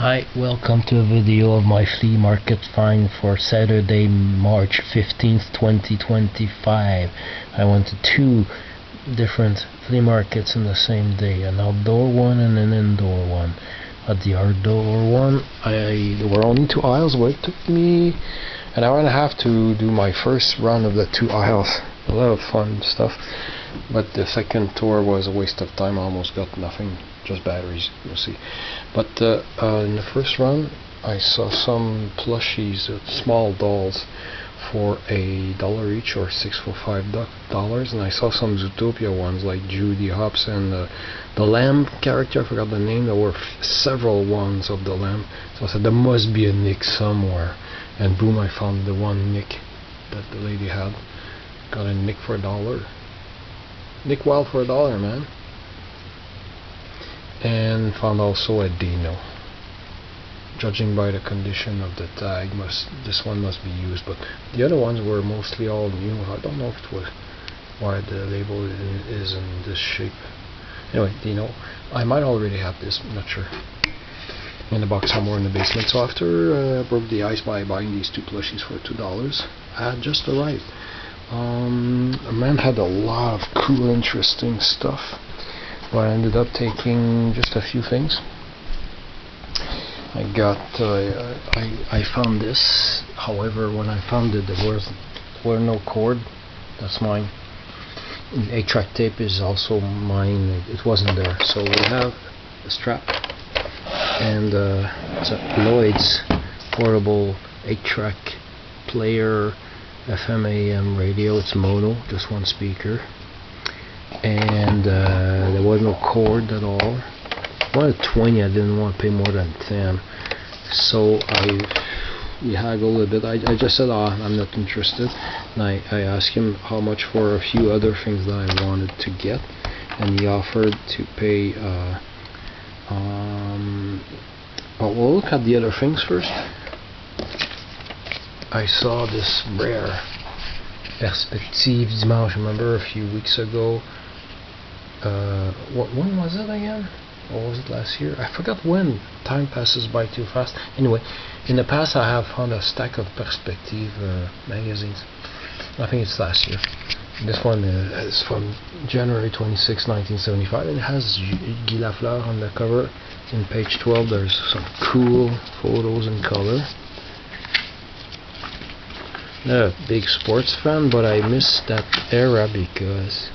Hi, welcome to a video of my flea market find for Saturday, March 15th, 2025. I went to two different flea markets in the same day, an outdoor one and an indoor one. At the outdoor one, there were only two aisles, where it took me an hour and a half to do my first run of the two aisles. A lot of fun stuff, but the second tour was a waste of time. I almost got nothing, just batteries, you'll see. But in the first run, I saw some plushies, small dolls, for $1 each, or $6 for $5, and I saw some Zootopia ones like Judy Hopps and the lamb character. I forgot the name. There were several ones of the lamb, so I said there must be a Nick somewhere, and boom, I found the one Nick that the lady had. Got a Nick for $1. Nick Wild for $1, man. And found also a Dino. Judging by the condition of the tag, this one must be used, but the other ones were mostly all new. I don't know if it was why the label is in this shape. Anyway, Dino. I might already have this, I'm not sure, in the box somewhere in the basement. So after I broke the ice by buying these two plushies for $2, I had just arrived. A man had a lot of cool, interesting stuff, but I ended up taking just a few things. I found this. However, when I found it, there were no cord. That's mine. 8-track tape is also mine. It wasn't there. So we have a strap, and it's a Lloyd's portable 8-track player, FM AM radio. It's mono, just one speaker, and there was no cord at all. I wanted 20, I didn't want to pay more than 10, so we haggled a bit. I just said, I'm not interested, and I asked him how much for a few other things that I wanted to get, and he offered to pay but we'll look at the other things first. I saw this rare Perspective Dimanche, remember, a few weeks ago. When was it again? Or was it last year? I forgot when. Time passes by too fast. Anyway, in the past I have found a stack of Perspective magazines. I think it's last year. This one is from January 26, 1975, and it has Guy Lafleur on the cover. In page 12 there's some cool photos in color. Not a big sports fan, but I missed that era because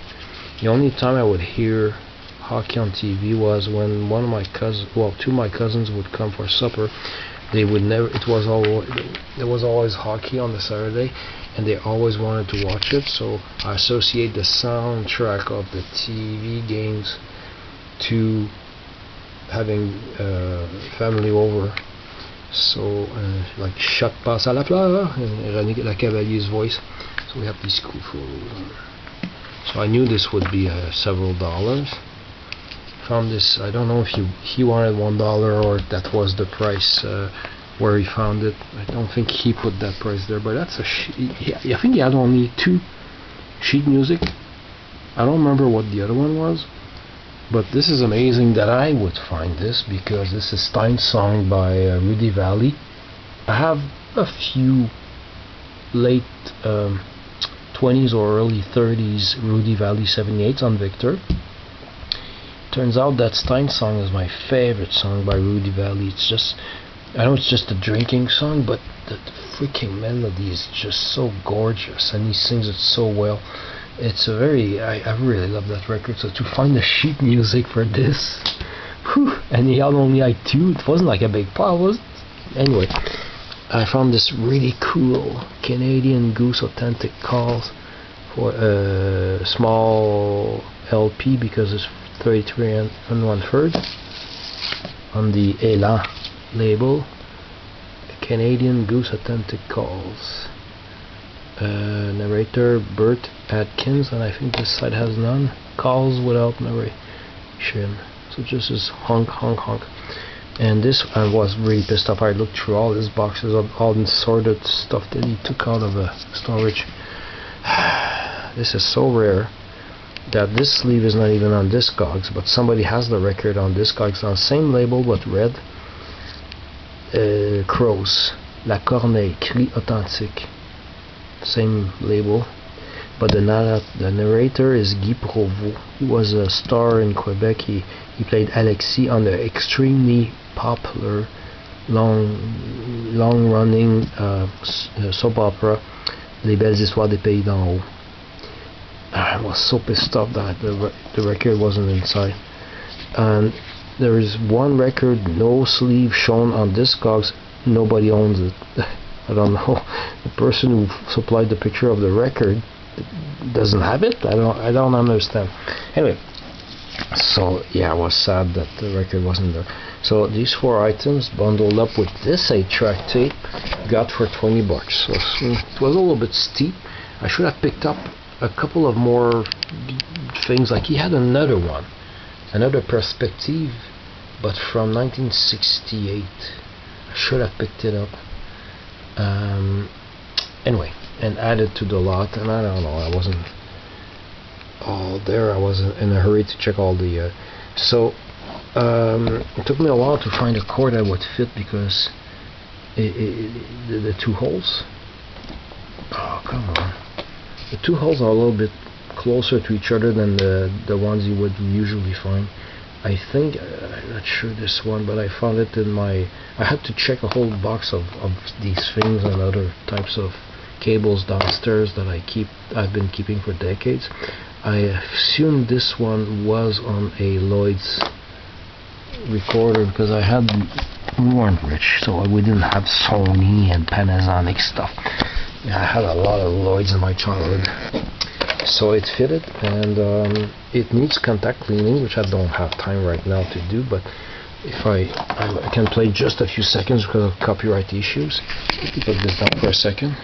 the only time I would hear hockey on TV was when one of my cousins, well, two of my cousins would come for supper. They would never, there was always hockey on the Saturday, and they always wanted to watch it, so I associate the soundtrack of the TV games to having family over. So like Shot Passe à la Fleur, René Lacavalier's voice. So we have these cool photos. So I knew this would be several dollars. Found this, I don't know if he wanted $1 or that was the price where he found it. I don't think he put that price there, but that's I think he had only two sheet music. I don't remember what the other one was, but this is amazing that I would find this, because this is Stein's Song by Rudy Vallée. I have a few late 20s or early 30s Rudy Vallée 78s on Victor. Turns out that Stein's Song is my favorite song by Rudy Vallée. It's just, I know it's just a drinking song, but the freaking melody is just so gorgeous, and he sings it so well. It's a very, I really love that record. So to find the sheet music for this, whew, and he had only like two, it wasn't like a big pile, was it? Anyway, I found this really cool Canadian Goose authentic calls for a small LP, because it's 33 and 1/3 on the Elan label. Canadian Goose authentic calls. Narrator Bert Atkins, and I think this side has none. Calls without narration. So just as honk, honk, honk. And this, I was really pissed off. I looked through all his boxes of all the assorted stuff that he took out of storage. This is so rare that this sleeve is not even on Discogs, but somebody has the record on Discogs on the same label but red. Crows. La Corneille, cri authentique. Same label. But the narrator is Guy Provost. He was a star in Quebec. He played Alexis on the extremely popular long-running soap opera Les Belles Histoires des Pays d'en Haut. I was so pissed off that the record wasn't inside. And there is one record, no sleeve, shown on Discogs. Nobody owns it. I don't know. The person who supplied the picture of the record doesn't have it. I don't understand. Anyway, so yeah, I was sad that the record wasn't there. So these 4 items bundled up with this 8-track tape got for $20. So it was a little bit steep. I should have picked up a couple of more things. Like he had another one, another Perspective, but from 1968. I should have picked it up. Anyway, and added to the lot, and I don't know, I wasn't all there. I was in a hurry to check all the so it took me a while to find a cord that would fit, because the 2 holes, oh come on, the 2 holes are a little bit closer to each other than the ones you would usually find. I think, I'm not sure this one, but I found it in my, I had to check a whole box of these things and other types of cables downstairs that I've been keeping for decades. I assume this one was on a Lloyd's recorder, because we weren't rich, so we didn't have Sony and Panasonic stuff. Yeah, I had a lot of Lloyd's in my childhood. So it fitted, and it needs contact cleaning, which I don't have time right now to do, but if I can play just a few seconds because of copyright issues. Let me put this down for a second.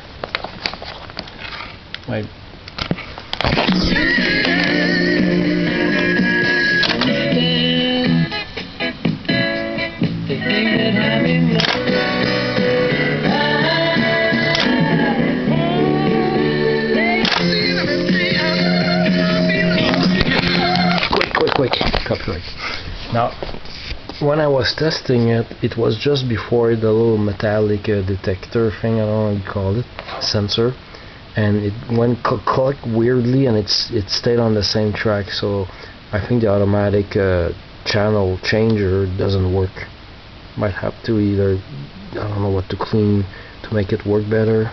Quick, copyright. Now, when I was testing it, it was just before the little metallic detector thing, I don't know what you call it, sensor, and it went click weirdly, and it stayed on the same track. So I think the automatic channel changer doesn't work. Might have to either, I don't know what to clean to make it work better.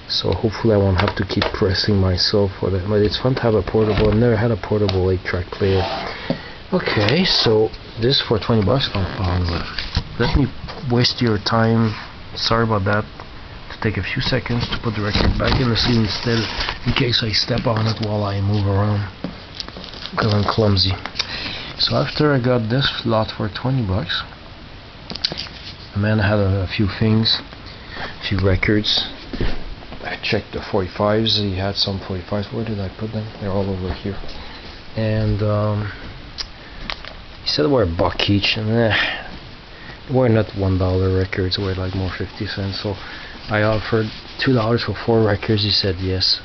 So hopefully I won't have to keep pressing myself for that. But it's fun to have a portable. I've never had a portable 8-track player. Okay, so this for $20. Let me waste your time. Sorry about that. To take a few seconds to put the record back in the sleeve instead, in case I step on it while I move around, because I'm clumsy. So after I got this lot for $20, the man had a few things, a few records. I checked the 45s. He had some 45s. Where did I put them? They're all over here. And he said they were $1 each, and they were not $1 records. They were like more 50 cents. So I offered $2 for 4 records. He said yes.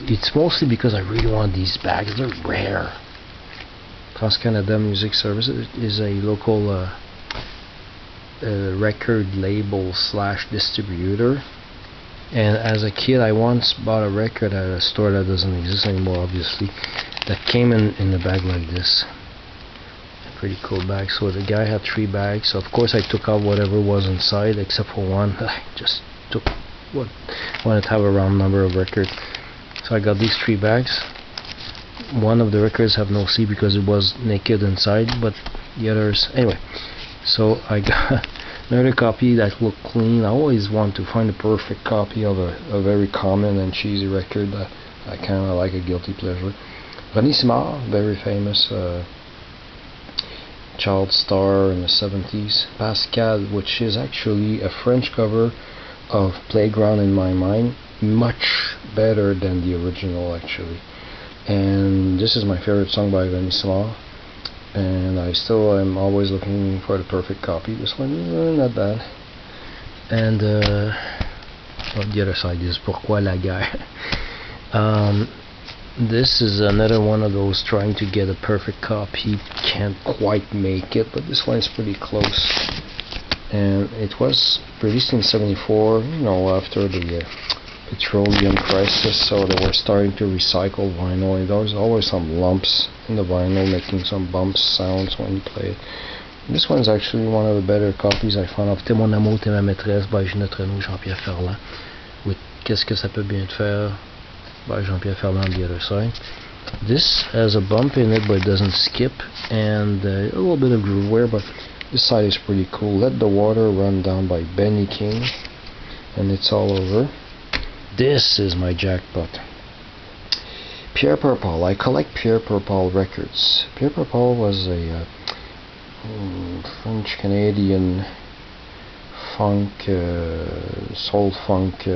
It's mostly because I really want these bags. They're rare. Trans-Canada Music Service is a local record label / distributor, and as a kid I once bought a record at a store that doesn't exist anymore, obviously, that came in a bag like this. A pretty cool bag. So the guy had 3 bags, so of course I took out whatever was inside except for one. I just took what wanted to have a round number of records. So I got these 3 bags. One of the records have no C because it was naked inside, but the others, anyway. So I got another copy that looked clean. I always want to find a perfect copy of a very common and cheesy record that I kind of like, a guilty pleasure. René Simard, very famous child star in the 70s. Pascal, which is actually a French cover of Playground in My Mind, much better than the original actually. And this is my favorite song by René Simard. And I still am always looking for the perfect copy. This one, not bad. And on the other side is Pourquoi la guerre. This is another one of those trying to get a perfect copy, can't quite make it, but this one is pretty close. And it was released in '74, you know, after the petroleum crisis, so they were starting to recycle vinyl, and there was always some lumps in the vinyl, making some bumps sounds when you play it. This one's actually one of the better copies I found of T'es mon amour, t'es ma maîtresse by Ginette Renault, Jean-Pierre Ferland, with Qu'est-ce que ça peut bien te faire by Jean-Pierre Ferland on the other side. This has a bump in it, but it doesn't skip, and a little bit of groove wear, but this side is pretty cool. Let the Water Run Down by Benny King, and it's all over. This is my jackpot. Pierre Purple. I collect Pierre Purple records. Pierre Purple was a French-Canadian funk, soul funk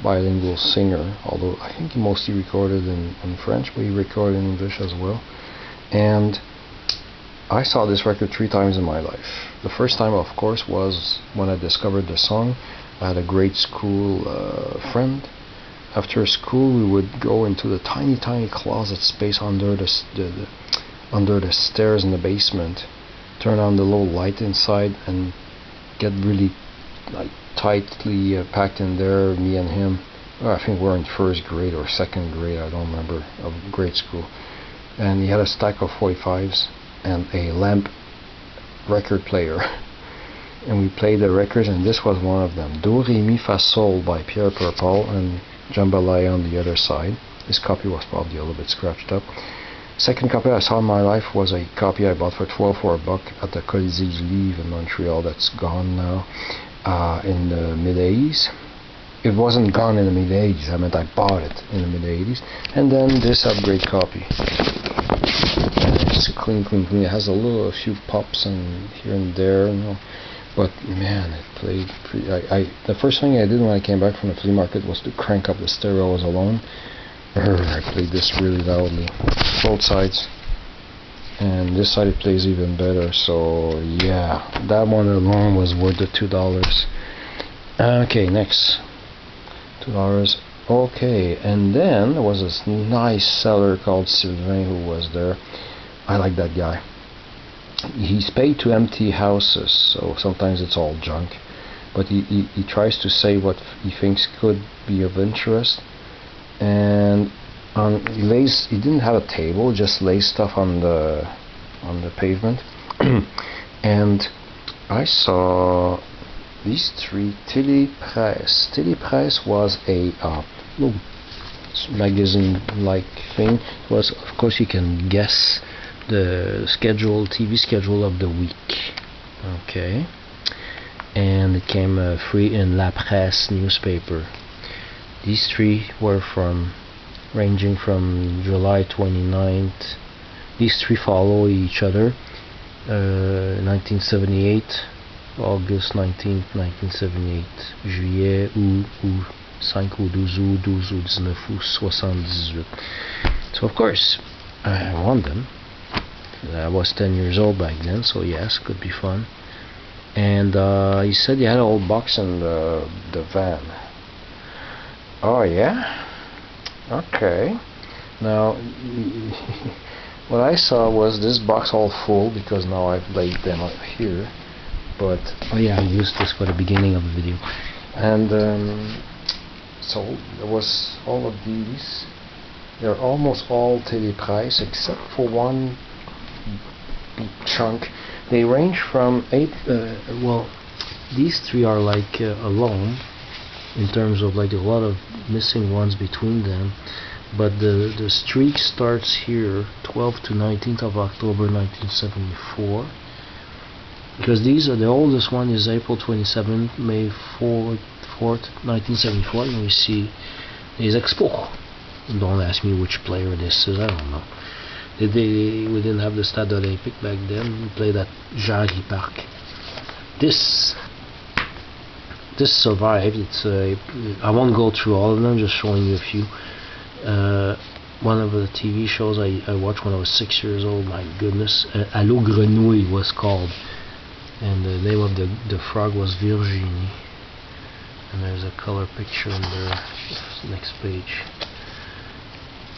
bilingual singer, although I think he mostly recorded in French, but he recorded in English as well. And I saw this record 3 times in my life. The first time, of course, was when I discovered the song. I had a grade school friend. After school, we would go into the tiny closet space under the stairs in the basement, turn on the little light inside, and get really like tightly packed in there, me and him. I think we're in 1st grade or 2nd grade, I don't remember, of grade school. And he had a stack of 45s and a lamp record player. And we played the records, and this was one of them. Do, Re, Mi, Fa, Sol by Pierre Purple and Jambalaya on the other side. This copy was probably a little bit scratched up. Second copy I saw in my life was a copy I bought for $12 for $1 at the Colisée du Livre in Montreal. That's gone now. In the mid-80s. It wasn't gone in the mid-80s, I meant I bought it in the mid-80s. And then this upgrade copy. And it's clean. It has a few pops and here and there, you know. But man, it played pretty. The first thing I did when I came back from the flea market was to crank up the stereo I was alone. I played this really loudly, both sides. And this side it plays even better, so yeah, that one alone was worth the $2. Okay, next $2. Okay, and then there was this nice seller called Sylvain who was there. I like that guy. He's paid to empty houses, so sometimes it's all junk, but he tries to say what he thinks could be of interest. And he didn't have a table, just lays stuff on the pavement. And I saw these 3 Télé-Presse. Télé-Presse was a little magazine-like thing. It was, of course, you can guess the TV schedule of the week. Okay. And it came free in La Presse newspaper. These 3 were ranging from July 29th. These 3 follow each other. 1978, August 19th, 1978, Juillet, août, 5 août, 12 août, 12 août, 19 août, 78. So of course, I won them. I was 10 years old back then, so yes, could be fun. And he said he had an old box in the van. Oh yeah? Okay. Now, what I saw was this box all full, because now I've laid them up here. But, oh yeah, I used this for the beginning of the video. And so there was all of these. They're almost all Télé-Presse except for one big chunk. They range from 8, well, these 3 are like alone, in terms of like a lot of missing ones between them. But the streak starts here, 12th to 19th of October 1974. Because these are, the oldest one is April 27th, May 4th, 1974, and we see les expos. Don't ask me which player this is, I don't know. We didn't have the Stade Olympique back then, we played at Jarry Park. This survived. It's I won't go through all of them, just showing you a few. One of the TV shows I watched when I was 6 years old, my goodness, Allo Grenouille was called, and the name of the frog was Virginie. And there's a color picture on the next page.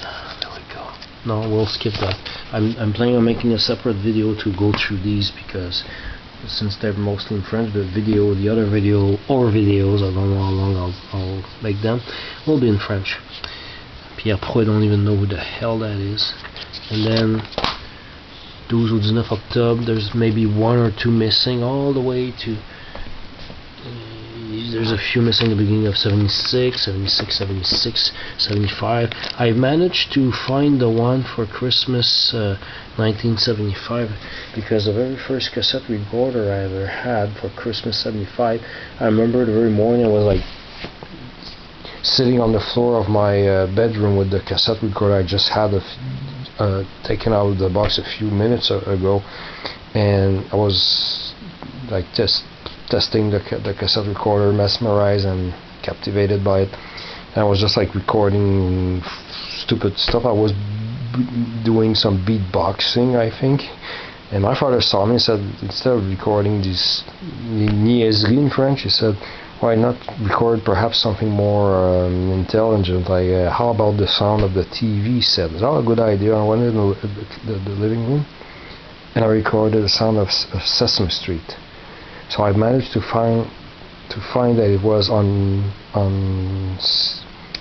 There we go. No, we'll skip that. I'm planning on making a separate video to go through these because since they're mostly in French, the other video or videos, I don't know how long I'll make them, will be in French. Pierre Pro, I don't even know who the hell that is. And then 12 au 19 Octobre, there's maybe one or two missing all the way to there's a few missing at the beginning of 76, 76, 75. I managed to find the one for Christmas 1975 because the very first cassette recorder I ever had for Christmas 75, I remember the very morning I was like sitting on the floor of my bedroom with the cassette recorder I just had taken out of the box a few minutes ago, and I was like just testing the cassette recorder, mesmerized and captivated by it. And I was just like recording stupid stuff. I was doing some beatboxing, I think. And my father saw me and said, instead of recording these niaiseries in French, he said, why not record perhaps something more intelligent, like how about the sound of the TV set? Is that a good idea? I went in the living room and I recorded the sound of Sesame Street. So I managed to find that it was on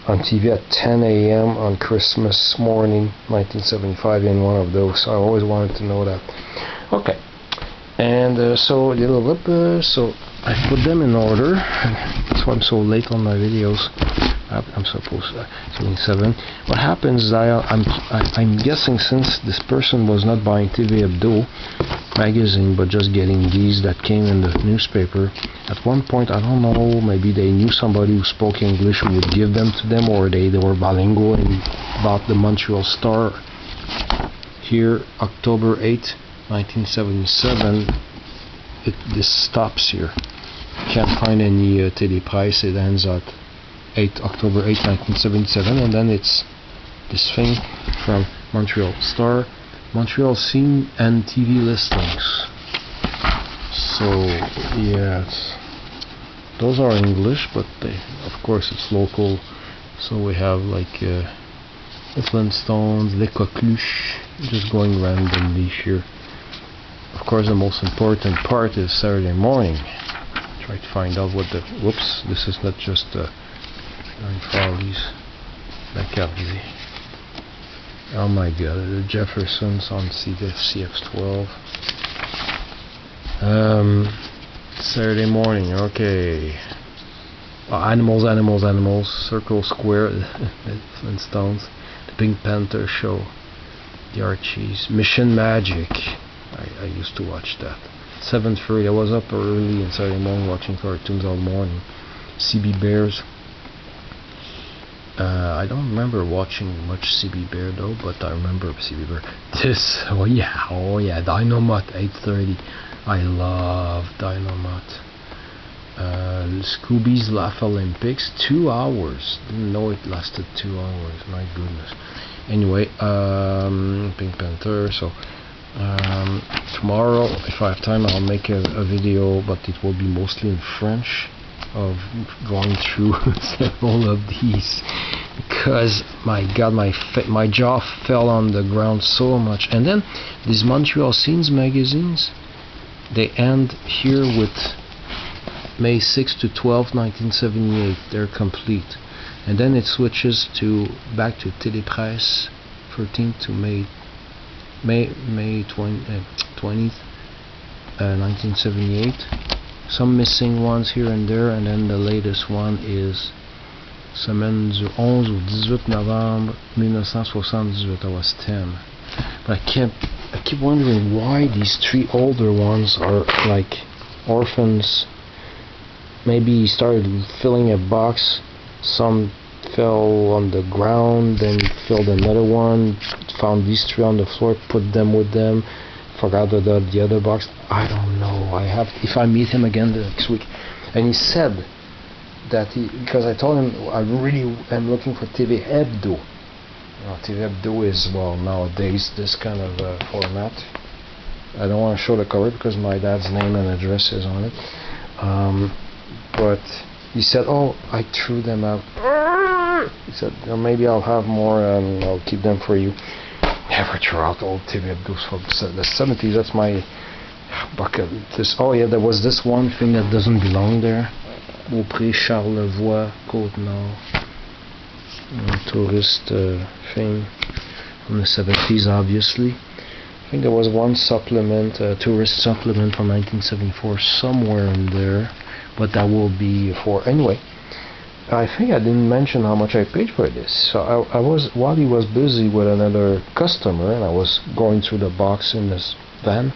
TV at 10 a.m. on Christmas morning 1975 in one of those. So I always wanted to know that. Okay, and so so I put them in order. That's why I'm so late on my videos. I'm supposed to 77. What happens is I'm guessing, since this person was not buying TV Hebdo magazine but just getting these that came in the newspaper, at one point, I don't know, maybe they knew somebody who spoke English who would give them to them, or they were bilingual and bought the Montreal Star. Here, October 8, 1977, this stops here. Can't find any Télé-Horaire. It ends at October 8, 1977, and then it's this thing from Montreal Star, Montreal Scene and TV listings. So yeah, those are English, but of course it's local. So we have like the Flintstones, Les Coqueluches, just going randomly here. Of course, the most important part is Saturday morning. Try to find out what the whoops. This is not just Follies, Bacardi. Oh my god, the Jeffersons on CF12. Saturday morning, okay. Animals, Circle Square, Flintstones, the Pink Panther Show, the Archies, Mission Magic. I used to watch that. 7:30, I was up early on Saturday morning watching cartoons all morning. CB Bears. I don't remember watching much CB Bear though, but I remember CB Bear. Oh yeah, Dynamite 8:30. I love Dynamite. Scooby's Laugh Olympics, 2 hours. Didn't know it lasted 2 hours. My goodness. Anyway, Pink Panther. So tomorrow, if I have time, I'll make a video, but it will be mostly in French, of going through several of these, because my god, my jaw fell on the ground so much. And then these Montreal Scenes magazines, they end here with May 6 to 12, 1978. They're complete, and then it switches back to Télé-Presse 13th to May 20th, 1978. Some missing ones here and there, and then the latest one is semaine du 11 au 18 novembre 1978. I was 10. But I keep wondering why these 3 older ones are like orphans. Maybe he started filling a box, some fell on the ground, then filled another one, found these 3 on the floor, put them with them, forgot the other box. I don't know. If I meet him again next week. And he said that because I told him I really am looking for TV Hebdo. TV Hebdo is, well, nowadays this kind of format. I don't want to show the cover because my dad's name and address is on it. But he said, oh, I threw them out. He said, maybe I'll have more and I'll keep them for you. Never throw out old TV abdos from the 70s. That's my bucket. Oh yeah, there was this one thing that doesn't belong there. Beaupré, Charlevoix, Côte-Nord. Tourist thing from the 70s, obviously. I think there was one supplement, tourist supplement from 1974 somewhere in there, but that will be for anyway. I think I didn't mention how much I paid for this. So I was, while he was busy with another customer, and I was going through the box in this van,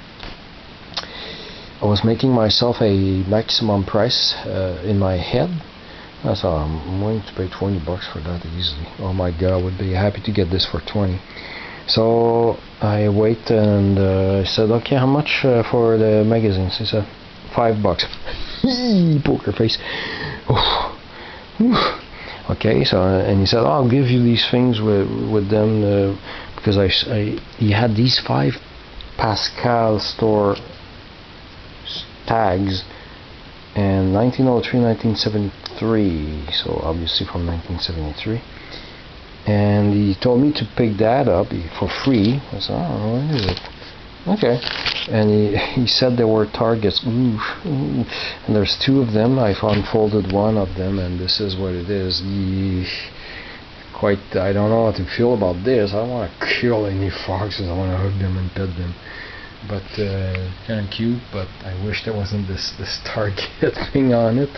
I was making myself a maximum price in my head. I thought, I'm willing to pay $20 for that easily. Oh my god, I would be happy to get this for 20. So I waited and I said, okay, how much for the magazines? He said, $5. Poker face. Okay, so and he said, oh, I'll give you these things with them because he had these 5 Pascal store tags in 1903, 1973, so obviously from 1973. And he told me to pick that up for free. I said, oh, what is it? Okay. And he said there were targets. Ooh. And there's 2 of them. I've unfolded one of them, and this is what it is. I don't know how to feel about this. I don't want to kill any foxes. I want to hug them and pet them. But kind of cute. But I wish there wasn't this target thing on it.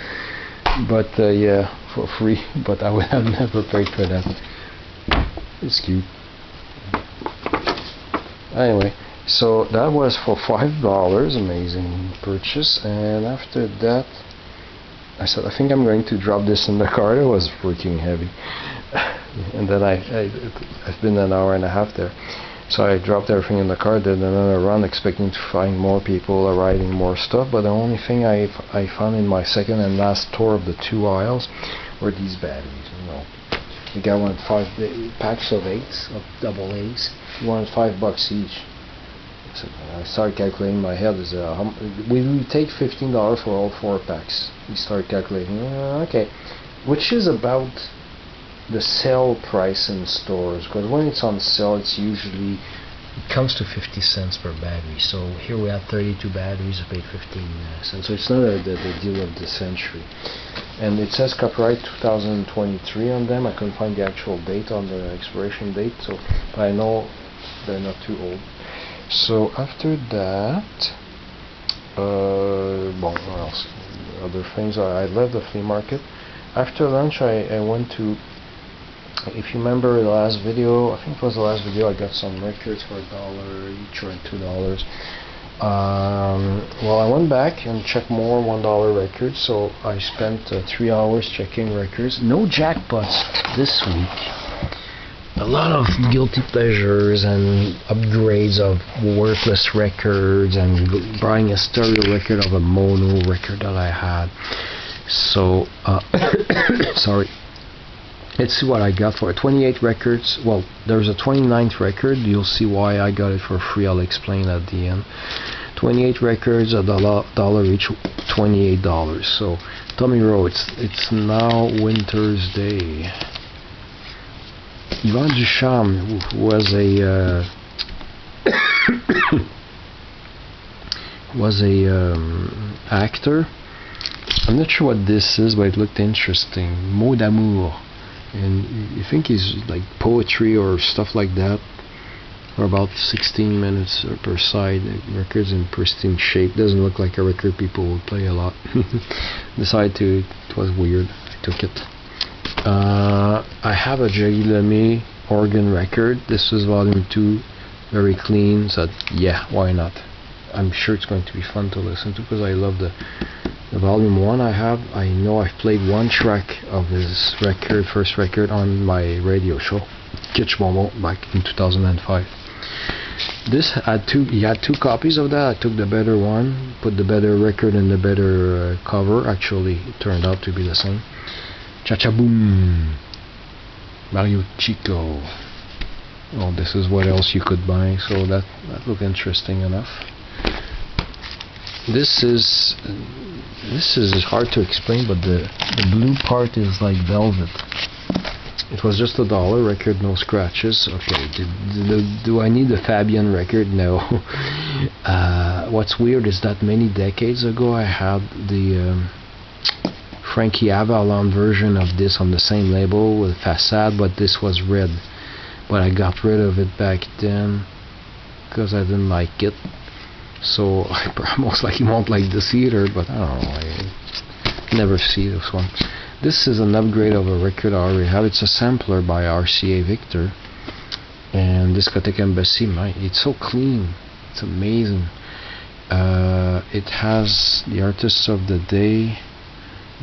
But yeah, for free. But I would have never paid for that. It's cute. Anyway, so that was for $5. Amazing purchase. And after that, I said, I think I'm going to drop this in the car. It was freaking heavy. And then I've been an hour and a half there. So I dropped everything in the car, did another run, expecting to find more people riding more stuff. But the only thing I found in my second and last tour of the 2 aisles were these batteries. You know, the guy wanted 5 packs of 8s, of double A's. He wanted $5 each. So I started calculating in my head. We take $15 for all 4 packs. We started calculating. Okay, which is about the sale price in stores, because when it's on sale, it comes to 50 cents per battery. So here we have 32 batteries. I paid 15 cents. So it's not the deal of the century. And it says copyright 2023 on them. I couldn't find the actual date on the expiration date, so but I know they're not too old. So after that, what else? Other things. I left the flea market. After lunch, I went to. If you remember the last video, I think it was the last video, I got some records for $1 each or $2. Well, I went back and checked more $1 records, so I spent 3 hours checking records. No jackpots this week. A lot of guilty pleasures and upgrades of worthless records and buying a stereo record of a mono record that I had. So, sorry. Let's see what I got for it. 28 records. Well, there's a 29th record. You'll see why I got it for free. I'll explain at the end. 28 records, $1 each, $28. So, Tommy Rowe, it's now Winter's Day. Yvan Ducharme was a actor. I'm not sure what this is, but it looked interesting. Mot d'amour. And you think he's like poetry or stuff like that, for about 16 minutes per side. Records in pristine shape. Doesn't look like a record people would play a lot. Decided to. It was weird. I took it. I have a Jerry Lemay organ record. This is volume 2, very clean. So yeah, why not? I'm sure it's going to be fun to listen to because I love the volume 1 I know I've played 1 track of his record, first record, on my radio show, Kitsch Bonbon, back in 2005. He had 2 copies of that. I took the better one, put the better record in the better cover. Actually, it turned out to be the same. Cha-cha boom! Mario Chico. Oh, this is what else you could buy, so that looked interesting enough. This is hard to explain, but the blue part is like velvet. It was just $1 record, no scratches. Okay, do I need a Fabian record? No. What's weird is that many decades ago I had the Frankie Avalon version of this on the same label with Facade, but this was red. But I got rid of it back then because I didn't like it. So I most likely won't like this either, but I don't know. I never see this one. This is an upgrade of a record I already have. It's a sampler by RCA Victor. And Discotheque Embassy, it's so clean. It's amazing. It has the artists of the day,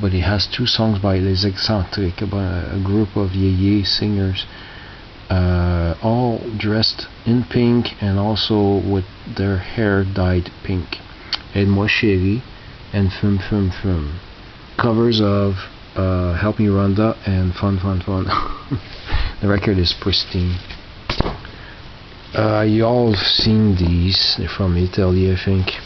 but it has 2 songs by Les Excentriques, a group of yeye singers, all dressed in pink and also with their hair dyed pink. Aide-moi chérie and Fume Fume Fume. Covers of Help Me Rhonda and Fun Fun Fun. The record is pristine. You all have seen these. They're from Italy, I think.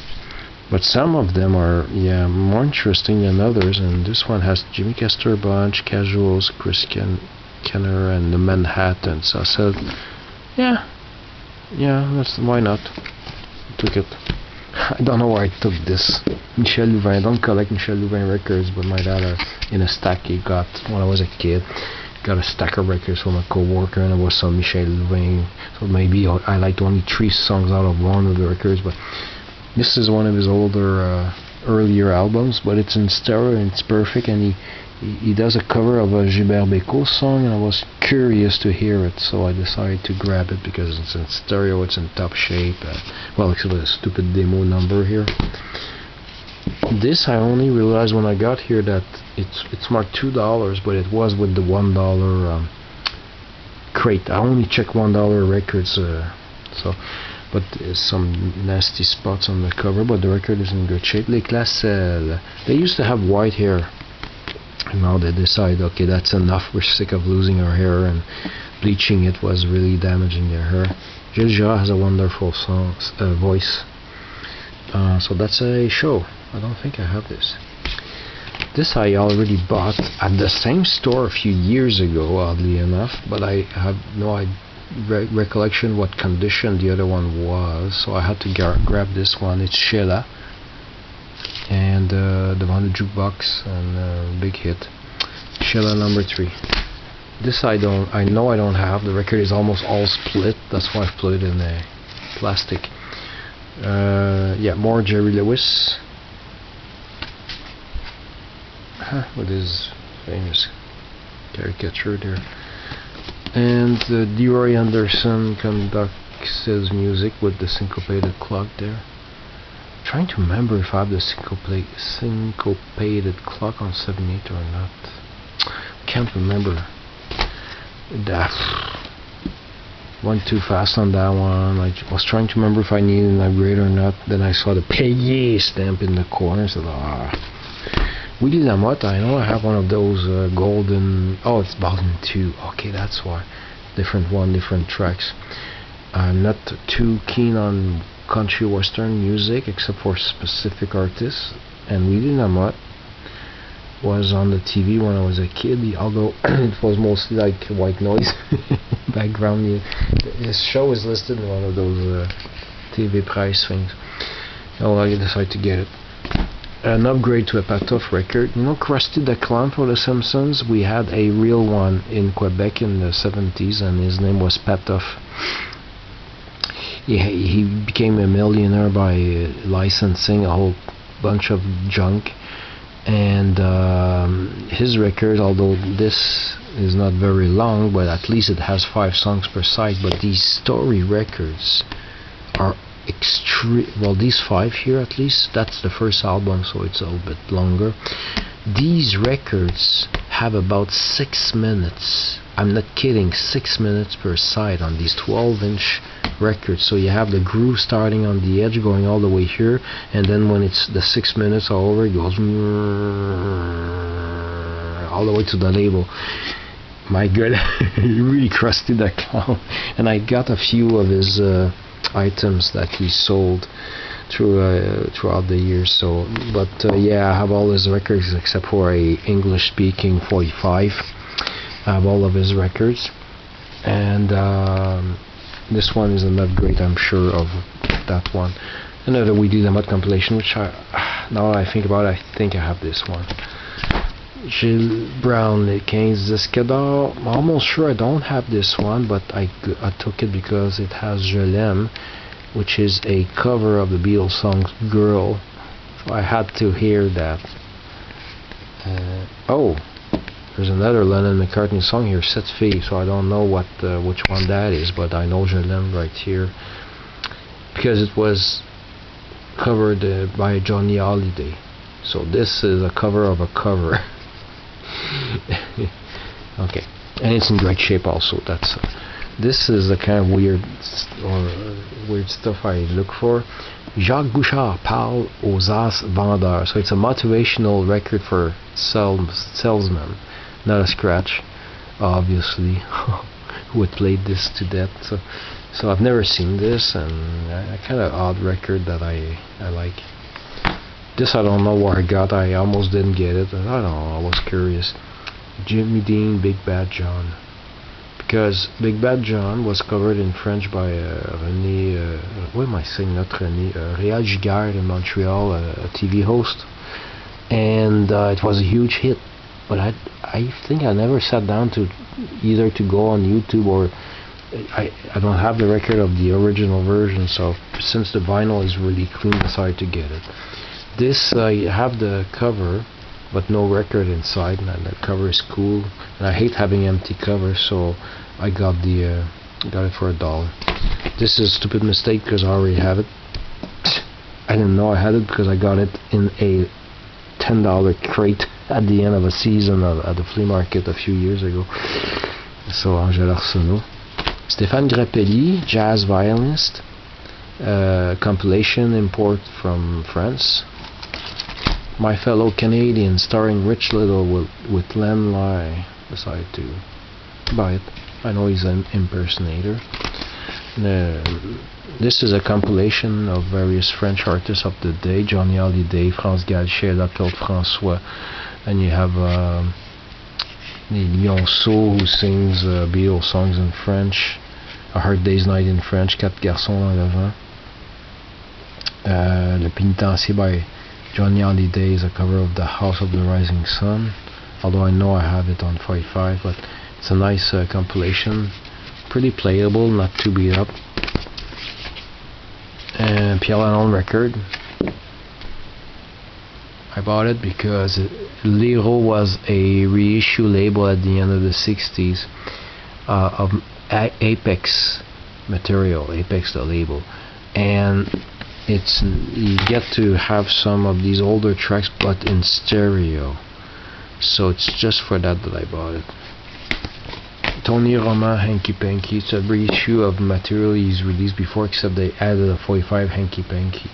But some of them are, more interesting than others. And this one has Jimmy Castor Bunch, Casuals, Chris Kenner, and the Manhattan. So I said, why not? I took it. I don't know where I took this. Michel Louvain. I don't collect Michel Louvain records, but my dad, in a stack he got when I was a kid, got a stack of records from a co-worker, and it was some Michel Louvain. So maybe I liked only 3 songs out of one of the records, but this is one of his older, earlier albums, but it's in stereo and it's perfect, and he does a cover of a Gilbert Bécaud song, and I was curious to hear it, so I decided to grab it because it's in stereo, it's in top shape. Well, it's a stupid demo number here. This I only realized when I got here that it's marked $2, but it was with the $1 crate. I only check $1 records, but there's some nasty spots on the cover, but the record is in good shape. Les Classelles, they used to have white hair. Now they decide, okay, that's enough, we're sick of losing our hair, and bleaching it was really damaging their hair. Gilles Girard has a wonderful voice. So that's a show. I don't think I have this. This I already bought at the same store a few years ago, oddly enough, but I have no recollection what condition the other one was, so I had to grab this one. It's Sheila, and the Devant le Jukebox, and big hit. Sheila number 3. This I know I don't have. The record is almost all split. That's why I've put it in a plastic. More Jerry Lewis. With his famous caricature there. And DeRoy Anderson conducts his music with the syncopated clock there. Trying to remember if I have the syncopated clock on 78 or not. Can't remember. Went too fast on that one. I was trying to remember if I needed an upgrade or not. Then I saw the Payé stamp in the corner. So Willie Lamotte, I know I have one of those golden. Oh, it's volume 2. Okay, that's why. Different tracks. I'm not too keen on country western music except for specific artists, and Willie Lamotte was on the TV when I was a kid, although it was mostly like white noise background. His show is listed in one of those TV price things. Oh, I decided to get it. An upgrade to a Patoff record. You know Krusty the Clown for The Simpsons? We had a real one in Quebec in the 70s, and his name was Patoff. He became a millionaire by licensing a whole bunch of junk, and his record, although this is not very long, but at least it has 5 songs per side, but these story records are extreme. Well, these 5 here, at least that's the first album, so it's a little bit longer. These records have about 6 minutes. I'm not kidding, 6 minutes per side on these 12-inch records. So you have the groove starting on the edge, going all the way here, and then when it's the 6 minutes are over, it goes all the way to the label. My God, he really Krusty the Clown. And I got a few of his items that he sold throughout the years. So, but I have all his records except for a English-speaking 45. I have all of his records, and this one is an upgrade, I'm sure, of that one. Another We Do the Mud compilation, which now that I think about it, I think I have this one. Gilles Brown, Les 15 Disques d'Or. I'm almost sure I don't have this one, but I took it because it has Je l'aime, which is a cover of the Beatles song Girl. So I had to hear that. Oh, there's another Lennon McCartney song here, Cette Fille, so I don't know which one that is, but I know Je l'aime right here because it was covered by Johnny Hallyday. So this is a cover of a cover. Okay, and it's in great shape also. This is the kind of weird stuff I look for. Jacques Bouchard parle aux as vendeurs. So it's a motivational record for salesmen, not a scratch, obviously. Who had played this to death? So I've never seen this, and a kind of odd record that I like. This I don't know where I got. I almost didn't get it. I don't know. I was curious. Jimmy Dean, Big Bad John, because Big Bad John was covered in French by René. What am I saying? Not René. Réal Giguère in Montreal, a TV host, and it was a huge hit. But I think I never sat down to either to go on YouTube or I don't have the record of the original version. So since the vinyl is really clean, I decided to get it. This I have the cover, but no record inside, and the cover is cool. And I hate having empty covers, so I got it for $1. This is a stupid mistake because I already have it. I didn't know I had it because I got it in a $10 crate at the end of a season at the flea market a few years ago. So Angela Arsenault. Stéphane Grappelli, jazz violinist, compilation import from France. My Fellow Canadian, starring Rich Little with Len Lai. Decided to buy it. I know he's an impersonator. This is a compilation of various French artists of the day: Johnny Hallyday, France Gall, Claude François, and you have Lionceau, who sings Beatles songs in French, A Hard Day's Night in French, Quatre Garçons dans le Vent. Le Pénitencier by Johnny Hallyday is a cover of The House of the Rising Sun, although I know I have it on 45, but it's a nice compilation, pretty playable, not too beat up. And Pierre Lanon record, I bought it because Lero was a reissue label at the end of the 60s of Apex material, Apex the label, and you get to have some of these older tracks but in stereo, so it's just for that I bought it. Tony Roman, Hanky Panky, it's a reissue of material he's released before, except they added a 45 Hanky Panky.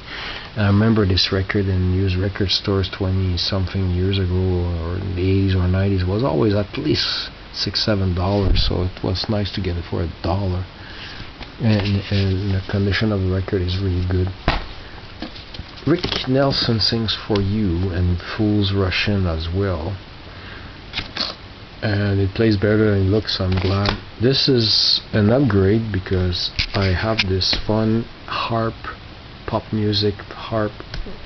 And I remember this record in used record stores 20 something years ago, or in the 80s or 90s, was always at least $6-7, so it was nice to get it for $1. And the condition of the record is really good. Rick Nelson sings For You and Fools Rush In as well, and it plays better than it looks. I'm glad. This is an upgrade because I have this fun harp, pop music harp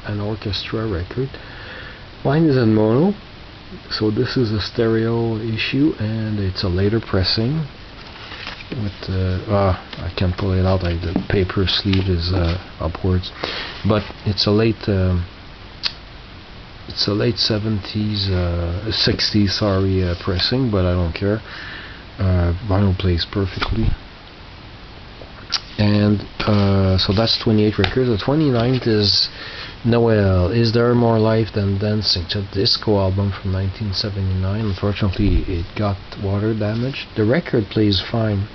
and orchestra record. Mine is in mono, so this is a stereo issue, and it's a later pressing with I can't pull it out, the paper sleeve is upwards, but it's a late 70s 60s pressing, but I don't care. Vinyl plays perfectly. And so that's 28 records. The 29th is Noel, Is There More Life Than Dancing? It's a disco album from 1979. Unfortunately, it got water damage. The record plays fine,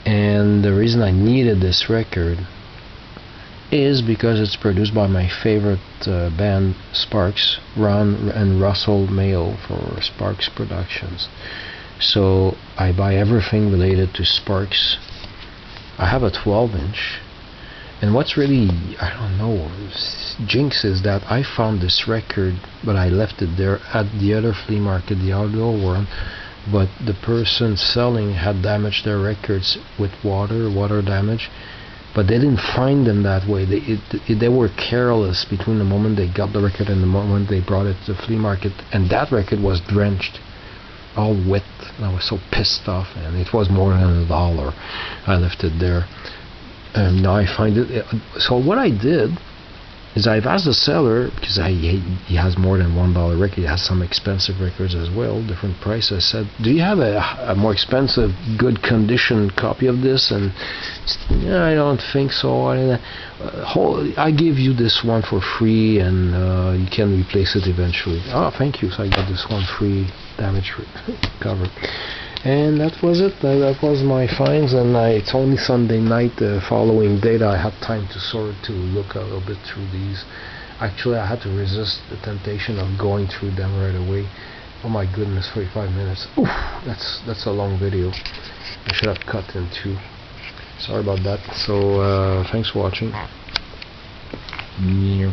and the reason I needed this record is because it's produced by my favorite band, Sparks, Ron and Russell Mayo for Sparks Productions. So I buy everything related to Sparks. I have a 12-inch, and what's really, I don't know, jinx is that I found this record, but I left it there at the other flea market, the outdoor one, but the person selling had damaged their records with water damage, but they didn't find them that way. They were careless between the moment they got the record and the moment they brought it to the flea market, and that record was drenched, all wet, and I was so pissed off, and it was more than $1. I left it there, and now I find it. So what I did is I've asked the seller, because he has more than $1 record, he has some expensive records as well, different price. I said, do you have a more expensive, good condition copy of this? And he said, yeah, I don't think so. I give you this one for free, and you can replace it eventually. Oh, thank you. So I got this one free, damage cover. And that was it. That was my finds, and it's only Sunday night, the following day, that I had time to look a little bit through these. Actually, I had to resist the temptation of going through them right away. Oh my goodness, 45 minutes. Oof, that's a long video. I should have cut in two. Sorry about that. So thanks for watching. Yeah.